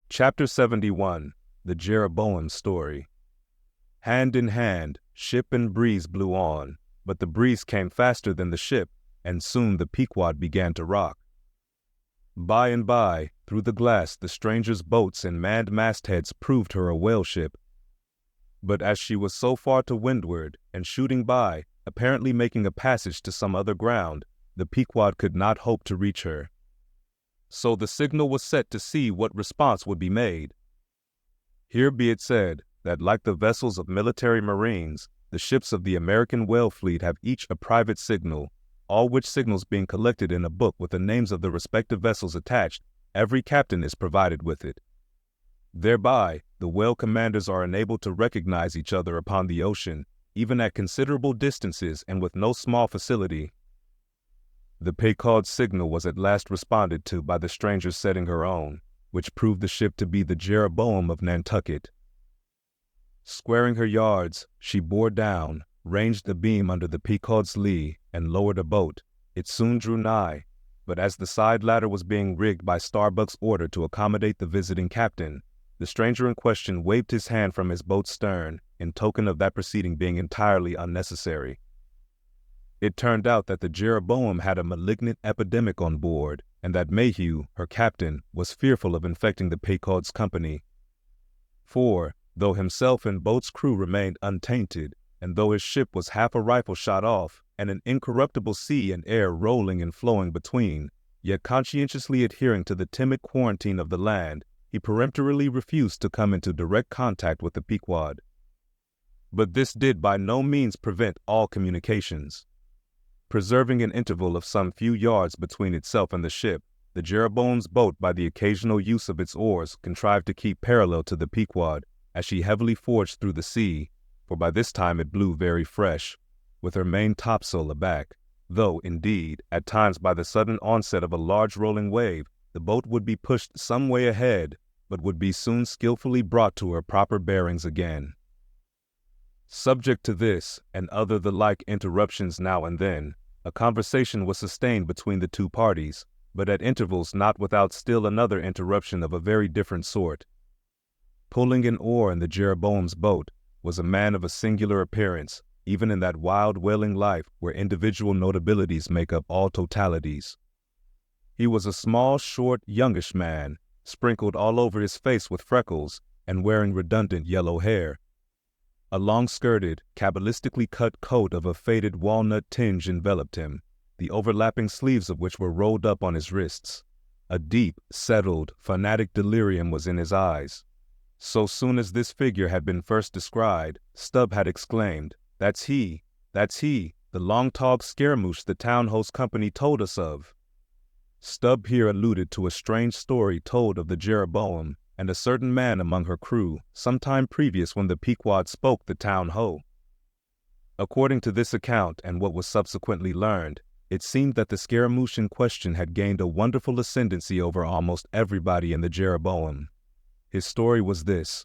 Chapter 71, The Jeroboam Story. Hand in hand, ship and breeze blew on, but the breeze came faster than the ship, and soon the Pequod began to rock. By and by, through the glass, the stranger's boats and manned mastheads proved her a whale ship. But as she was so far to windward, and shooting by, apparently making a passage to some other ground, the Pequod could not hope to reach her. So the signal was set to see what response would be made. Here be it said that, like the vessels of military marines, the ships of the American whale fleet have each a private signal, all which signals being collected in a book with the names of the respective vessels attached. Every captain is provided with it. Thereby, the whale commanders are enabled to recognize each other upon the ocean, even at considerable distances and with no small facility. The Pequod's signal was at last responded to by the stranger setting her own, which proved the ship to be the Jeroboam of Nantucket. Squaring her yards, she bore down, ranged the beam under the Pequod's lee, and lowered a boat. It soon drew nigh, but as the side ladder was being rigged by Starbuck's order to accommodate the visiting captain, the stranger in question waved his hand from his boat's stern, in token of that proceeding being entirely unnecessary. It turned out that the Jeroboam had a malignant epidemic on board, and that Mayhew, her captain, was fearful of infecting the Pequod's company. For, though himself and boat's crew remained untainted, and though his ship was half a rifle shot off, and an incorruptible sea and air rolling and flowing between, yet conscientiously adhering to the timid quarantine of the land, he peremptorily refused to come into direct contact with the Pequod. But this did by no means prevent all communications. Preserving an interval of some few yards between itself and the ship, the Jeroboam's boat, by the occasional use of its oars, contrived to keep parallel to the Pequod, as she heavily forged through the sea, for by this time it blew very fresh, with her main topsail aback, though, indeed, at times by the sudden onset of a large rolling wave, the boat would be pushed some way ahead, but would be soon skillfully brought to her proper bearings again. Subject to this, and other the like interruptions now and then, a conversation was sustained between the two parties, but at intervals not without still another interruption of a very different sort. Pulling an oar in the Jeroboam's boat was a man of a singular appearance, even in that wild whaling life where individual notabilities make up all totalities. He was a small, short, youngish man, sprinkled all over his face with freckles, and wearing redundant yellow hair. A long-skirted, cabalistically cut coat of a faded walnut tinge enveloped him, the overlapping sleeves of which were rolled up on his wrists. A deep, settled, fanatic delirium was in his eyes. So soon as this figure had been first descried, Stubb had exclaimed, that's he, the long-togged scaramouche the town host company told us of." Stubb here alluded to a strange story told of the Jeroboam and a certain man among her crew, some time previous when the Pequod spoke the town ho. According to this account and what was subsequently learned, it seemed that the scaramouche in question had gained a wonderful ascendancy over almost everybody in the Jeroboam. His story was this.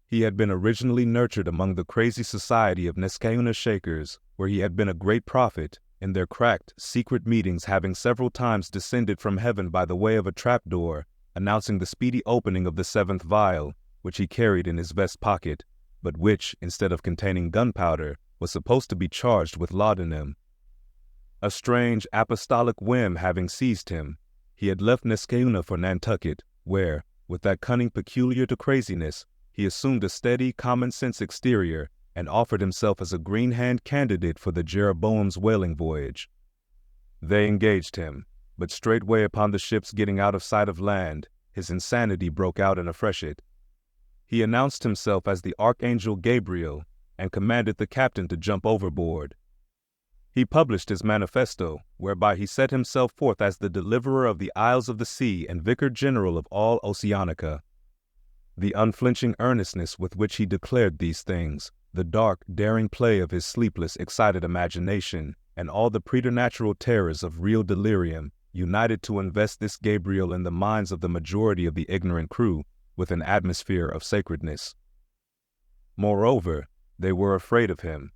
He had been originally nurtured among the crazy society of Nescauna Shakers, where he had been a great prophet, in their cracked, secret meetings having several times descended from heaven by the way of a trapdoor, announcing the speedy opening of the seventh vial, which he carried in his vest pocket, but which, instead of containing gunpowder, was supposed to be charged with laudanum. A strange apostolic whim having seized him, he had left Nescauna for Nantucket, where, with that cunning peculiar to craziness, he assumed a steady, common-sense exterior and offered himself as a green-hand candidate for the Jeroboam's whaling voyage. They engaged him, but straightway upon the ship's getting out of sight of land, his insanity broke out in a freshet. He announced himself as the Archangel Gabriel and commanded the captain to jump overboard. He published his manifesto, whereby he set himself forth as the deliverer of the isles of the sea and vicar general of all Oceanica. The unflinching earnestness with which he declared these things, the dark, daring play of his sleepless, excited imagination, and all the preternatural terrors of real delirium, united to invest this Gabriel in the minds of the majority of the ignorant crew with an atmosphere of sacredness. Moreover, they were afraid of him.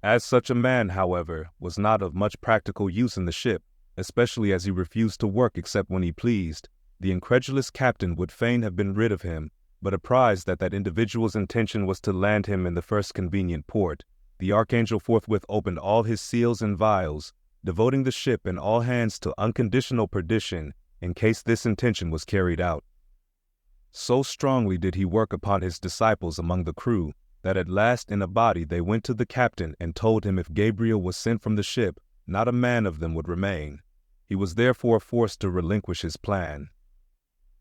As such a man, however, was not of much practical use in the ship, especially as he refused to work except when he pleased, The incredulous captain would fain have been rid of him, but apprised that that individual's intention was to land him in the first convenient port, the archangel forthwith opened all his seals and vials, devoting the ship and all hands to unconditional perdition in case this intention was carried out. So strongly did he work upon his disciples among the crew, that at last in a body they went to the captain and told him if Gabriel was sent from the ship, not a man of them would remain. He was therefore forced to relinquish his plan.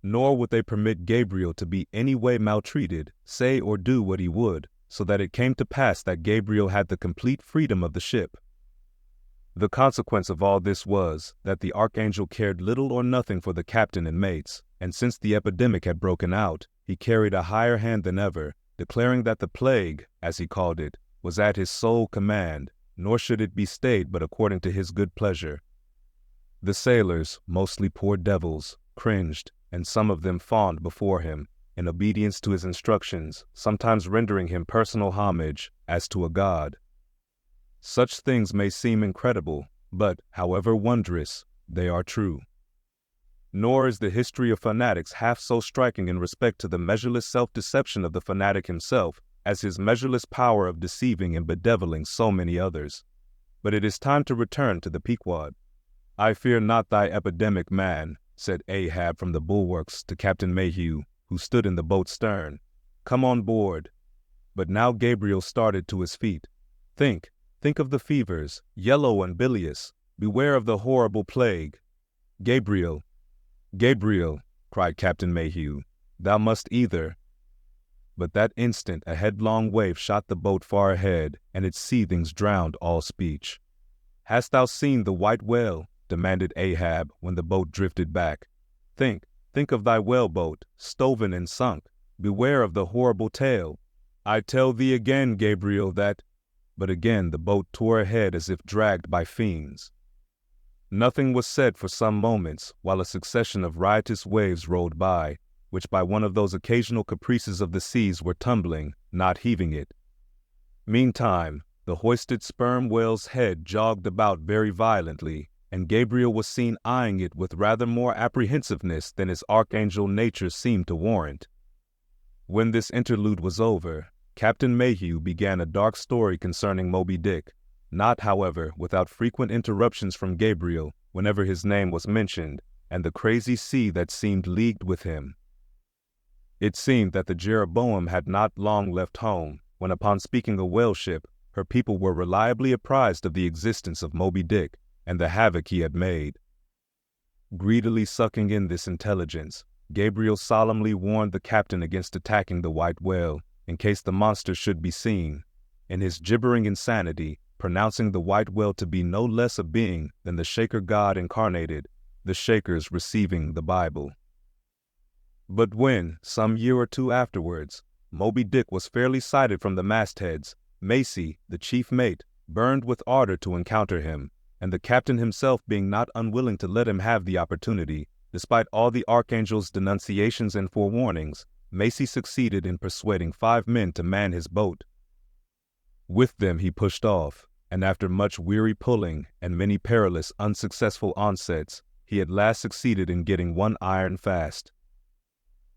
Nor would they permit Gabriel to be any way maltreated, say or do what he would, so that it came to pass that Gabriel had the complete freedom of the ship. The consequence of all this was that the archangel cared little or nothing for the captain and mates, and since the epidemic had broken out, he carried a higher hand than ever, declaring that the plague, as he called it, was at his sole command, nor should it be stayed but according to his good pleasure. The sailors, mostly poor devils, cringed, and some of them fawned before him, in obedience to his instructions, sometimes rendering him personal homage as to a god. Such things may seem incredible, but, however wondrous, they are true. Nor is the history of fanatics half so striking in respect to the measureless self-deception of the fanatic himself as his measureless power of deceiving and bedeviling so many others. But it is time to return to the Pequod. "I fear not thy epidemic, man," said Ahab from the bulwarks to Captain Mayhew, who stood in the boat's stern. "Come on board." But now Gabriel started to his feet. Think of the fevers, yellow and bilious. Beware of the horrible plague." "Gabriel, Gabriel," cried Captain Mayhew, "thou must either—" But that instant a headlong wave shot the boat far ahead, and its seethings drowned all speech. "Hast thou seen the white whale?" demanded Ahab when the boat drifted back. Think of thy whaleboat, stoven and sunk. Beware of the horrible tale." "I tell thee again, Gabriel, that—" But again the boat tore ahead as if dragged by fiends. Nothing was said for some moments, while a succession of riotous waves rolled by, which by one of those occasional caprices of the seas were tumbling, not heaving it. Meantime, the hoisted sperm whale's head jogged about very violently, and Gabriel was seen eyeing it with rather more apprehensiveness than his archangel nature seemed to warrant. When this interlude was over, Captain Mayhew began a dark story concerning Moby Dick, not, however, without frequent interruptions from Gabriel whenever his name was mentioned, and the crazy sea that seemed leagued with him. It seemed that the Jeroboam had not long left home, when upon speaking a whale ship, her people were reliably apprised of the existence of Moby Dick and the havoc he had made. Greedily sucking in this intelligence, Gabriel solemnly warned the captain against attacking the white whale, in case the monster should be seen, in his gibbering insanity, pronouncing the white whale to be no less a being than the Shaker god incarnated, the Shakers receiving the Bible. But when, some year or two afterwards, Moby Dick was fairly sighted from the mastheads, Macy, the chief mate, burned with ardor to encounter him, and the captain himself being not unwilling to let him have the opportunity, despite all the archangel's denunciations and forewarnings, Macy succeeded in persuading 5 men to man his boat. With them he pushed off, and after much weary pulling and many perilous, unsuccessful onsets, he at last succeeded in getting one iron fast.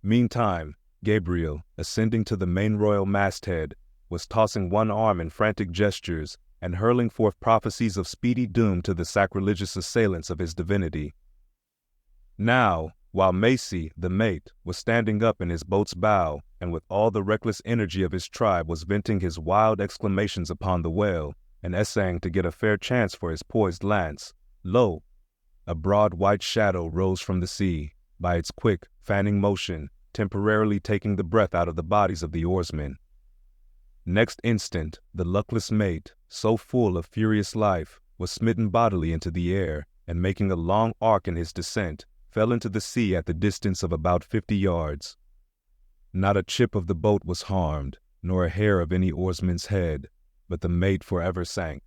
Meantime, Gabriel, ascending to the main royal masthead, was tossing one arm in frantic gestures and hurling forth prophecies of speedy doom to the sacrilegious assailants of his divinity. Now, while Macy, the mate, was standing up in his boat's bow, and with all the reckless energy of his tribe was venting his wild exclamations upon the whale, and essaying to get a fair chance for his poised lance, lo! A broad white shadow rose from the sea, by its quick, fanning motion, temporarily taking the breath out of the bodies of the oarsmen. Next instant, the luckless mate, so full of furious life, was smitten bodily into the air, and making a long arc in his descent, fell into the sea at the distance of about 50 yards. Not a chip of the boat was harmed, nor a hair of any oarsman's head, but the mate forever sank.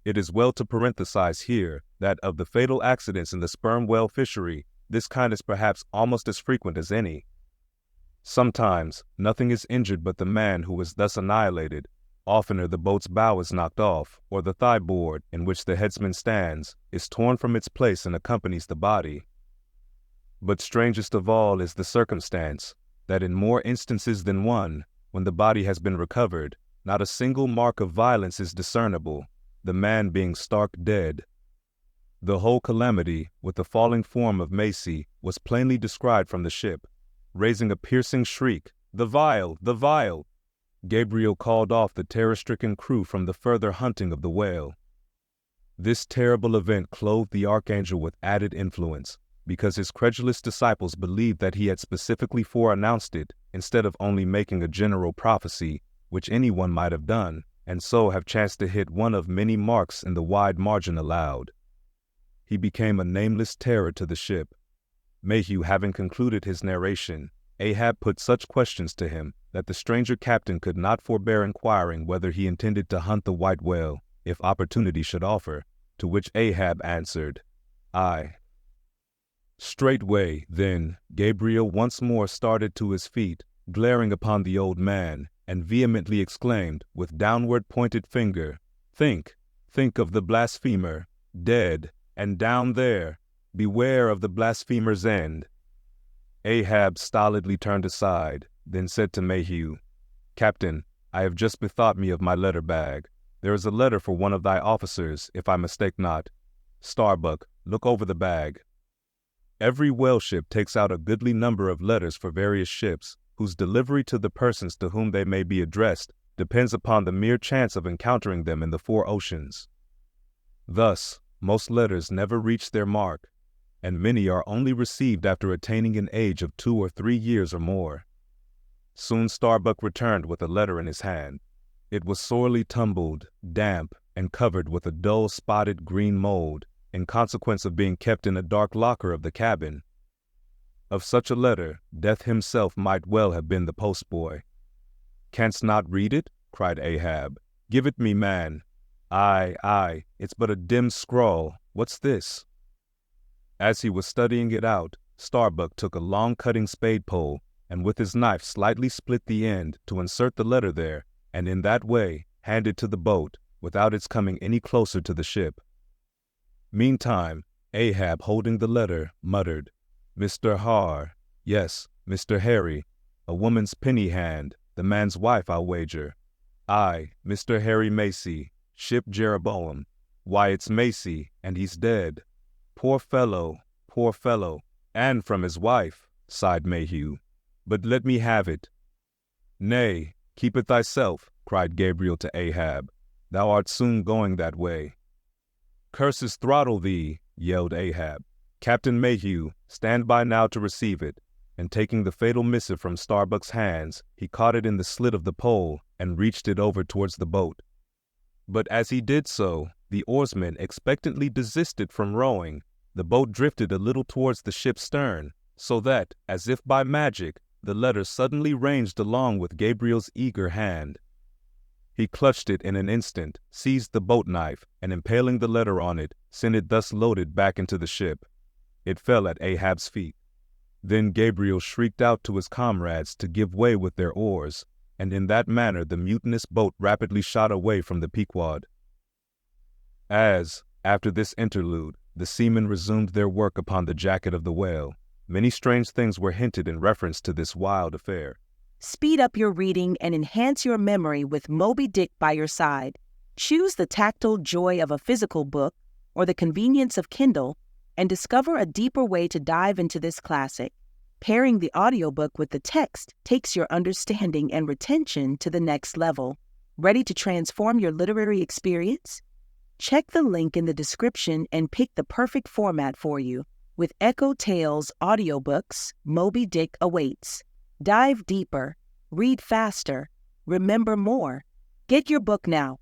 It is well to parenthesize here that of the fatal accidents in the sperm whale fishery, this kind is perhaps almost as frequent as any. Sometimes nothing is injured but the man who is thus annihilated. Oftener the boat's bow is knocked off, or the thigh board, in which the headsman stands, is torn from its place and accompanies the body. But strangest of all is the circumstance that in more instances than one, when the body has been recovered, not a single mark of violence is discernible, the man being stark dead. The whole calamity, with the falling form of Macy, was plainly descried from the ship. Raising a piercing shriek, "The vial! The vial!" Gabriel called off the terror-stricken crew from the further hunting of the whale. This terrible event clothed the archangel with added influence, because his credulous disciples believed that he had specifically foreannounced it, instead of only making a general prophecy, which anyone might have done, and so have chanced to hit one of many marks in the wide margin allowed. He became a nameless terror to the ship. Mayhew having concluded his narration, Ahab put such questions to him that the stranger captain could not forbear inquiring whether he intended to hunt the white whale, if opportunity should offer, to which Ahab answered, "Aye." Straightway, then, Gabriel once more started to his feet, glaring upon the old man, and vehemently exclaimed, with downward pointed finger, think of the blasphemer, dead, and down there, beware of the blasphemer's end." Ahab stolidly turned aside, then said to Mayhew, "Captain, I have just bethought me of my letter bag. There is a letter for one of thy officers, if I mistake not. Starbuck, look over the bag." Every whale ship takes out a goodly number of letters for various ships, whose delivery to the persons to whom they may be addressed depends upon the mere chance of encountering them in the four oceans. Thus, most letters never reach their mark, and many are only received after attaining an age of 2 or 3 years or more. Soon Starbuck returned with a letter in his hand. It was sorely tumbled, damp, and covered with a dull spotted green mold, in consequence of being kept in a dark locker of the cabin. Of such a letter, Death himself might well have been the postboy. "Canst not read it?" cried Ahab. "Give it me, man." Aye, it's but a dim scrawl. What's this?" As he was studying it out, Starbuck took a long cutting spade pole, and with his knife slightly split the end to insert the letter there, and in that way hand it to the boat, without its coming any closer to the ship. Meantime, Ahab, holding the letter, muttered, "Mr. Yes, Mr. Harry, a woman's penny hand, the man's wife, I'll wager. Aye, Mr. Harry Macy, ship Jeroboam. Why, it's Macy, and he's dead. Poor fellow, and from his wife," sighed Mayhew. "But let me have it." "Nay, keep it thyself," cried Gabriel to Ahab. "Thou art soon going that way." "Curses throttle thee," yelled Ahab. "Captain Mayhew, stand by now to receive it." And taking the fatal missive from Starbuck's hands, he caught it in the slit of the pole and reached it over towards the boat. But as he did so, the oarsmen expectantly desisted from rowing. The boat drifted a little towards the ship's stern, so that, as if by magic, the letter suddenly ranged along with Gabriel's eager hand. He clutched it in an instant, seized the boat knife, and impaling the letter on it, sent it thus loaded back into the ship. It fell at Ahab's feet. Then Gabriel shrieked out to his comrades to give way with their oars, and in that manner the mutinous boat rapidly shot away from the Pequod. As, after this interlude, the seamen resumed their work upon the jacket of the whale, many strange things were hinted in reference to this wild affair. Speed up your reading and enhance your memory with Moby Dick by your side. Choose the tactile joy of a physical book or the convenience of Kindle, and discover a deeper way to dive into this classic. Pairing the audiobook with the text takes your understanding and retention to the next level. Ready to transform your literary experience? Check the link in the description and pick the perfect format for you. With EchoTales Audiobooks, Moby Dick awaits. Dive deeper, read faster, remember more. Get your book now.